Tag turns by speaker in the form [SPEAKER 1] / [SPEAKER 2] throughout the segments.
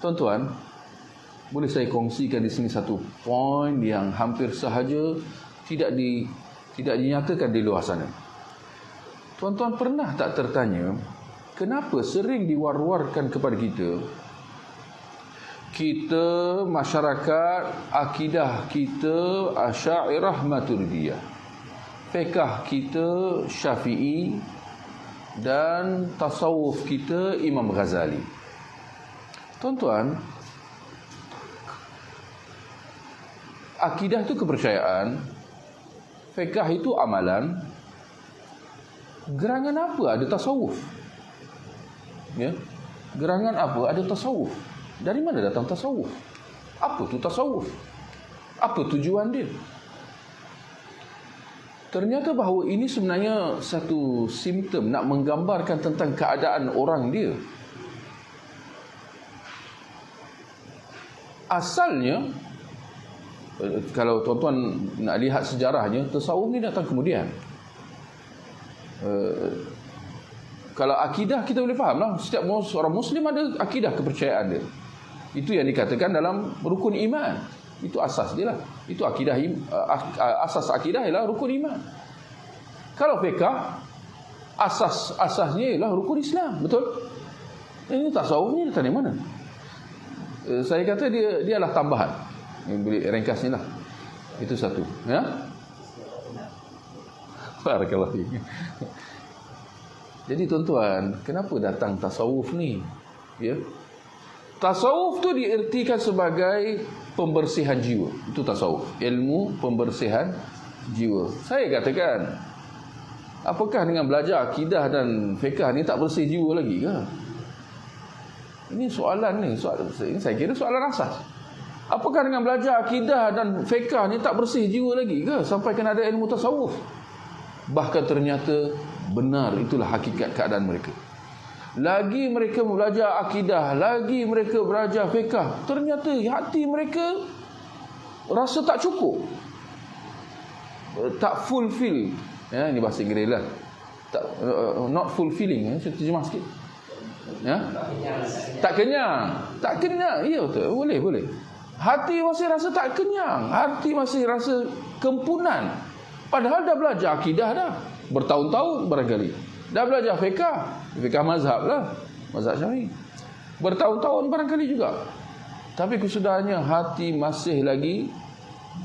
[SPEAKER 1] Tuan-tuan, boleh saya kongsikan di sini satu poin yang hampir sahaja tidak dinyatakan di luar sana. Tuan-tuan pernah tak tertanya, kenapa sering diwar-warkan kepada kita masyarakat, akidah kita Asy'ariyah Maturidiyah, fiqh kita Syafi'i, dan tasawuf kita Imam Ghazali. Tuan-tuan, akidah itu kepercayaan, fiqh itu amalan. Gerangan apa ada tasawuf? Ya, gerangan apa ada tasawuf? Dari mana datang tasawuf? Apa tu tasawuf? Apa tujuan dia? Ternyata bahawa ini sebenarnya satu simptom nak menggambarkan tentang keadaan orang dia. Asalnya, kalau tuan-tuan nak lihat sejarahnya, tasawuf ni datang kemudian. Kalau akidah kita boleh faham lah, setiap orang Muslim ada akidah kepercayaan dia. Itu yang dikatakan dalam rukun iman. Itu asas dia lah. Itu akidah, asas akidah ialah rukun iman. Kalau fiqh, asasnya ialah rukun Islam. Betul? Ini tasawuf ni datang dari mana? Saya kata dia adalah tambahan. Boleh ringkasnya lah. Itu satu. Ya? Barakallahu fiik. Jadi tuan-tuan, kenapa datang tasawuf ni? Ya. Tasawuf tu diertikan sebagai pembersihan jiwa. Itu tasawuf, ilmu pembersihan jiwa. Saya katakan, apakah dengan belajar akidah dan fiqh ni tak bersih jiwa lagi ke? Ini soalan ni, ini saya kira soalan asas. Apakah dengan belajar akidah dan fiqh ni tak bersih jiwa lagi ke sampai kena ada ilmu tasawuf? Bahkan ternyata benar, itulah hakikat keadaan mereka. Lagi mereka belajar akidah, lagi mereka belajar fiqh, ternyata hati mereka rasa tak cukup, tak fulfill. Ya, ini bahasa Inggeris lah. Not fulfilling. Saya terjemah sikit. Ya? Tak kenyang. Tak kenyang. Ya, betul. Boleh. Hati masih rasa tak kenyang. Hati masih rasa kempunan. Padahal dah belajar akidah dah. Bertahun-tahun barangkali. Dah belajar fiqh mazhab lah. Mazhab Syafi'i. Bertahun-tahun barangkali juga. Tapi kesudahannya hati masih lagi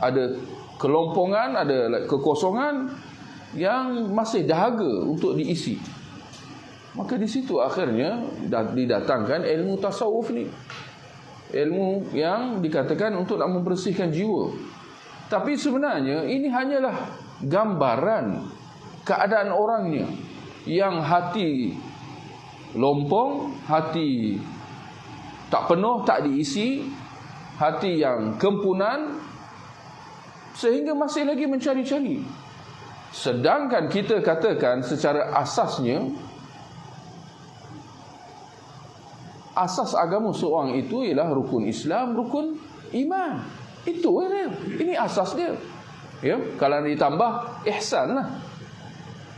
[SPEAKER 1] ada kelompongan, ada kekosongan yang masih dahaga untuk diisi. Maka di situ akhirnya didatangkan ilmu tasawuf ni. Ilmu yang dikatakan untuk nak membersihkan jiwa. Tapi sebenarnya ini hanyalah gambaran keadaan orangnya yang hati lompong, hati tak penuh, tak diisi, hati yang kempunan, sehingga masih lagi mencari-cari. Sedangkan kita katakan secara asasnya, asas agama seorang itu ialah rukun Islam, rukun iman. Itu dia. Ini asas dia. Ya, kalau ditambah ihsan lah.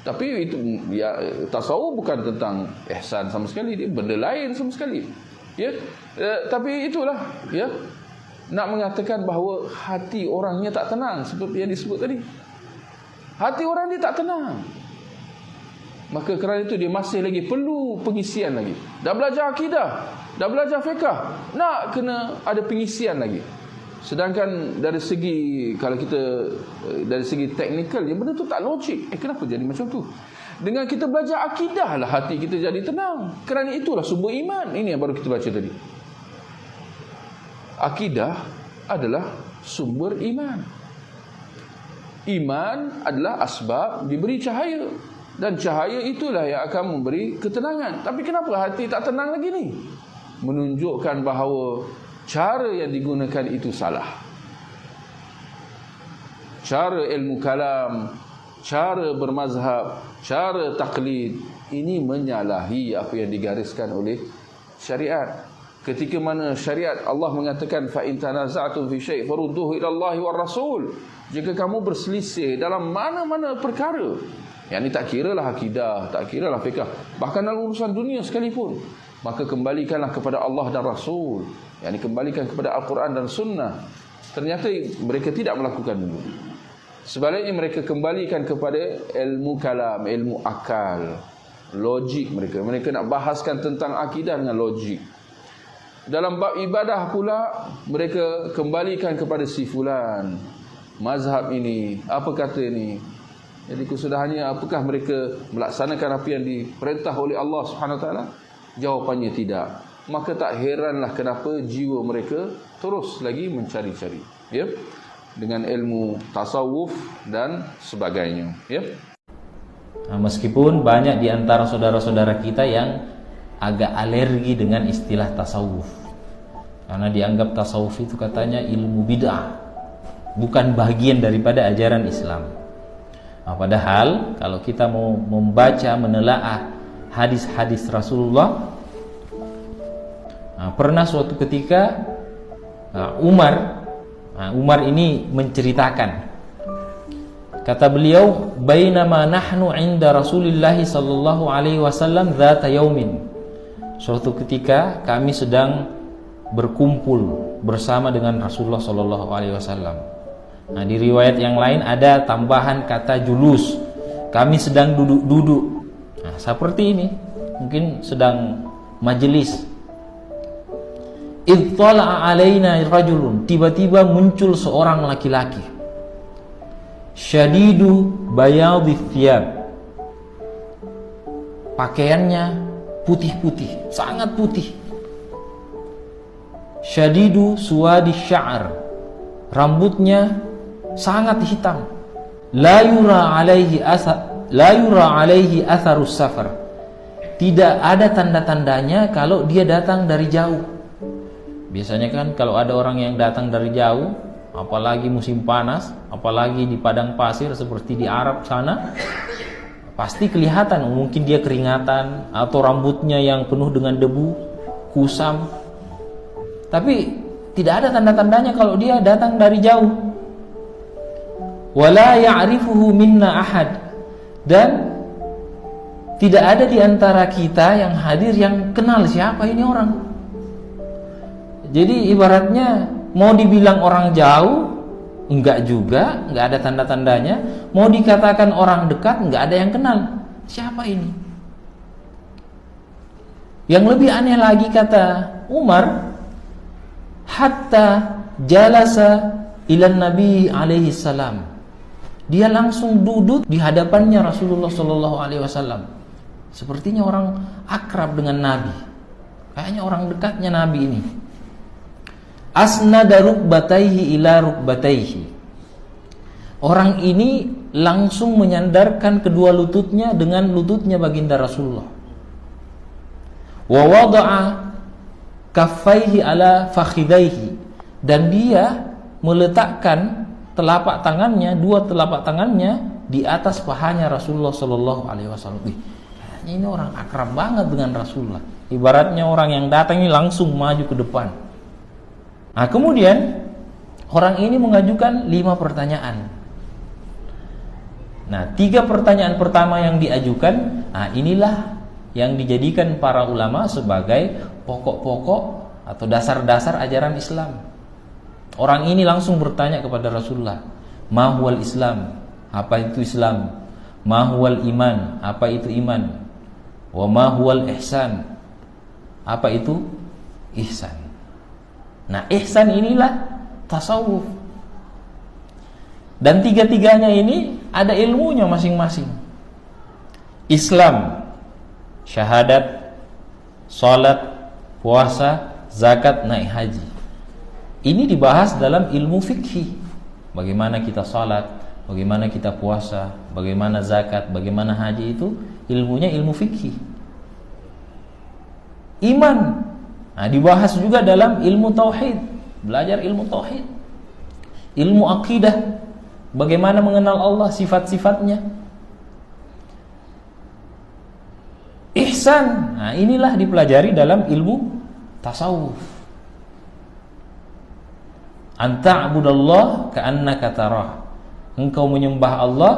[SPEAKER 1] Tapi itu ya, tasawuf bukan tentang ihsan sama sekali, dia benda lain sama sekali. Ya, tapi itulah ya, nak mengatakan bahawa hati orangnya tak tenang seperti yang disebut tadi. Hati orang dia tak tenang. Maka kerana itu dia masih lagi perlu pengisian lagi. Dah belajar akidah, dah belajar fiqh, nak kena ada pengisian lagi. Sedangkan dari segi, kalau kita dari segi teknikal, yang benda tu tak logik. Kenapa jadi macam tu? Dengan kita belajar akidah lah hati kita jadi tenang. Kerana itulah sumber iman. Ini yang baru kita baca tadi. Akidah adalah sumber iman. Iman adalah asbab diberi cahaya. Dan cahaya itulah yang akan memberi ketenangan. Tapi kenapa hati tak tenang lagi ni? Menunjukkan bahawa cara yang digunakan itu salah. Cara ilmu kalam, cara bermazhab, cara taklid, ini menyalahi apa yang digariskan oleh syariat. Ketika mana syariat Allah mengatakan fa in tanaza'tum fi syai' farudduhu ila Allah war Rasul. Jika kamu berselisih dalam mana-mana perkara, yang ini tak kiralah akidah, tak kiralah fiqh, bahkan dalam urusan dunia sekalipun, maka kembalikanlah kepada Allah dan Rasul, yakni kembalikan kepada Al-Quran dan Sunnah. Ternyata mereka tidak melakukan itu. Sebaliknya mereka kembalikan kepada ilmu kalam, ilmu akal, logik mereka. Mereka nak bahaskan tentang akidah dengan logik. Dalam bab ibadah pula, mereka kembalikan kepada si fulan, mazhab ini, apa kata ini. Jadi kesudahannya, apakah mereka melaksanakan apa yang diperintah oleh Allah Subhanahu Wa Taala? Jawapannya tidak. Maka tak heranlah kenapa jiwa mereka terus lagi mencari-cari, ya, dengan ilmu tasawuf dan sebagainya, ya.
[SPEAKER 2] Nah, meskipun banyak di antara saudara-saudara kita yang agak alergi dengan istilah tasawuf, karena dianggap tasawuf itu katanya ilmu bid'ah, bukan bagian daripada ajaran Islam. Nah, padahal kalau kita mau membaca, menelaah hadis-hadis Rasulullah, pernah suatu ketika Umar ini menceritakan, kata beliau, bainama nahnu 'inda Rasulillah sallallahu alaihi wasallam dzata yaumin. Suatu ketika kami sedang berkumpul bersama dengan Rasulullah sallallahu alaihi wasallam. Nah, di riwayat yang lain ada tambahan kata julus. Kami sedang duduk-duduk. Nah, seperti ini, mungkin sedang majelis. Ittala'a alaina rajulun, tiba-tiba muncul seorang laki-laki. Syadidu bayadhi thiyab, pakaiannya putih-putih, sangat putih. Syadidu suwadi sya'r, rambutnya sangat hitam. La yura alaihi atharus safar, tidak ada tanda-tandanya kalau dia datang dari jauh. Biasanya kan kalau ada orang yang datang dari jauh, apalagi musim panas, apalagi di padang pasir seperti di Arab sana, pasti kelihatan, mungkin dia keringatan atau rambutnya yang penuh dengan debu, kusam. Tapi tidak ada tanda-tandanya kalau dia datang dari jauh. Wala ya'rifuhu minna ahad, dan tidak ada di antara kita yang hadir yang kenal siapa ini orang. Jadi ibaratnya mau dibilang orang jauh, enggak juga, enggak ada tanda-tandanya. Mau dikatakan orang dekat, enggak ada yang kenal siapa ini. Yang lebih aneh lagi, kata Umar, hatta jalasa ilan Nabi alaihi salam, dia langsung duduk di hadapannya Rasulullah sallallahu alaihi wasallam. Sepertinya orang akrab dengan Nabi, kayaknya orang dekatnya Nabi ini. Asnada rukbataihi ila rukbataihi, orang ini langsung menyandarkan kedua lututnya dengan lututnya baginda Rasulullah. Wa wada'a kaffaihi ala fakhidaihi, dan dia meletakkan telapak tangannya, dua telapak tangannya di atas pahanya Rasulullah sallallahu alaihi wasallam. Kayaknya ini orang akrab banget dengan Rasulullah. Ibaratnya orang yang datang ini langsung maju ke depan. Nah, kemudian orang ini mengajukan 5 pertanyaan. Nah, 3 pertanyaan pertama yang diajukan, nah inilah yang dijadikan para ulama sebagai pokok-pokok atau dasar-dasar ajaran Islam. Orang ini langsung bertanya kepada Rasulullah, ma huwal Islam, apa itu Islam? Ma huwal iman, apa itu iman? Wa ma huwal ihsan, apa itu ihsan? Nah, ihsan inilah tasawuf. Dan 3-tiganya ini ada ilmunya masing-masing. Islam, syahadat, salat, puasa, zakat, naik haji. Ini dibahas dalam ilmu fikih. Bagaimana kita salat, bagaimana kita puasa, bagaimana zakat, bagaimana haji, itu ilmunya ilmu fikih. Iman, nah, dibahas juga dalam ilmu tauhid, belajar ilmu tauhid. Ilmu akidah, bagaimana mengenal Allah, sifat-sifatnya. Ihsan, nah inilah dipelajari dalam ilmu tasawuf. Anta'budallah ka'annaka tarah, engkau menyembah Allah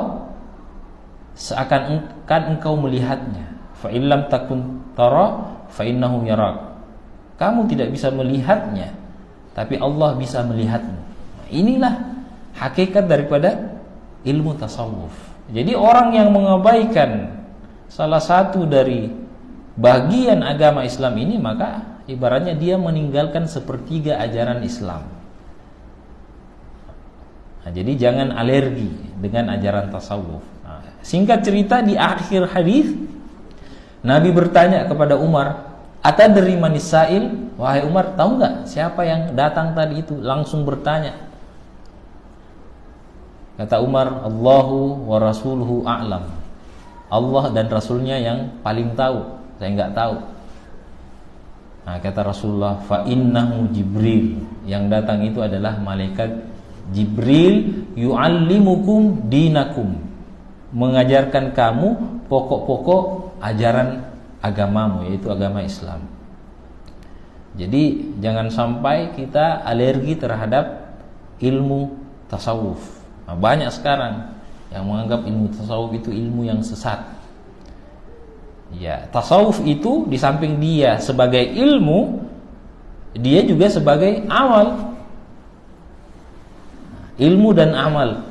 [SPEAKER 2] seakan-akan engkau melihatnya. Fa illam takun tara fa innahu yarak. Kamu tidak bisa melihatnya, tapi Allah bisa melihatmu. Inilah hakikat daripada ilmu tasawuf. Jadi orang yang mengabaikan salah satu dari bagian agama Islam ini, maka ibaratnya dia meninggalkan sepertiga ajaran Islam. Nah, jadi jangan alergi dengan ajaran tasawuf. Nah, singkat cerita, di akhir hadis Nabi bertanya kepada Umar, "Atadri manis sa'il?" Wahai Umar, tahu nggak siapa yang datang tadi itu? Langsung bertanya. Kata Umar, "Allahu wa rasuluhu a'lam." Allah dan Rasulnya yang paling tahu. Saya nggak tahu. Nah, kata Rasulullah, "Fa innahu Jibril." Yang datang itu adalah malaikat Jibril, yu'allimukum dinakum, mengajarkan kamu pokok-pokok ajaran agamamu, yaitu agama Islam. Jadi jangan sampai kita alergi terhadap ilmu tasawuf. Nah, banyak sekarang yang menganggap ilmu tasawuf itu ilmu yang sesat. Ya, tasawuf itu di samping dia sebagai ilmu, dia juga sebagai amal. Ilmu dan amal.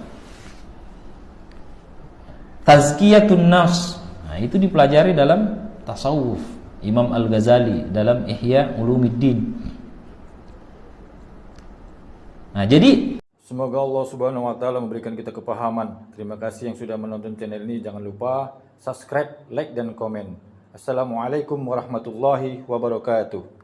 [SPEAKER 2] Tazkiyatun nafs. Nah, itu dipelajari dalam tasawuf. Imam Al-Ghazali dalam Ihya Ulumuddin. Nah, jadi
[SPEAKER 3] semoga Allah Subhanahu wa taala memberikan kita kepahaman. Terima kasih yang sudah menonton channel ini. Jangan lupa subscribe, like dan komen. Assalamualaikum warahmatullahi wabarakatuh.